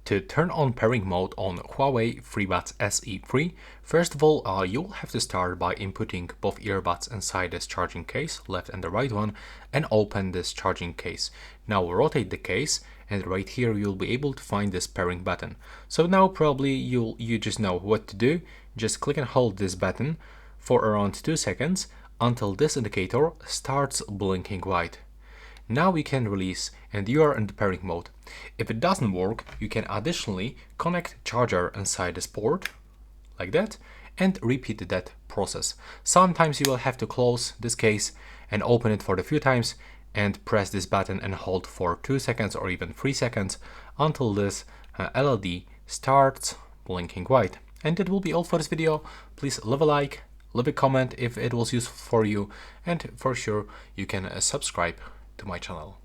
To turn on pairing mode on HUAWEI FreeBuds SE 3, first of all, you'll have to start by inputting both earbuds inside this charging case, left and the right one, and open this charging case. Now rotate the case, and right here you'll be able to find this pairing button. So now probably you just know what to do. Just click and hold this button for around 2 seconds until this indicator starts blinking white. Now we can release and you are in the pairing mode. If it doesn't work, you can additionally connect charger inside this port, like that, and repeat that process. Sometimes you will have to close this case and open it for a few times and press this button and hold for 2 seconds or even 3 seconds until this LED starts blinking white. And that will be all for this video. Please leave a like, leave a comment if it was useful for you, and for sure you can subscribe to my channel.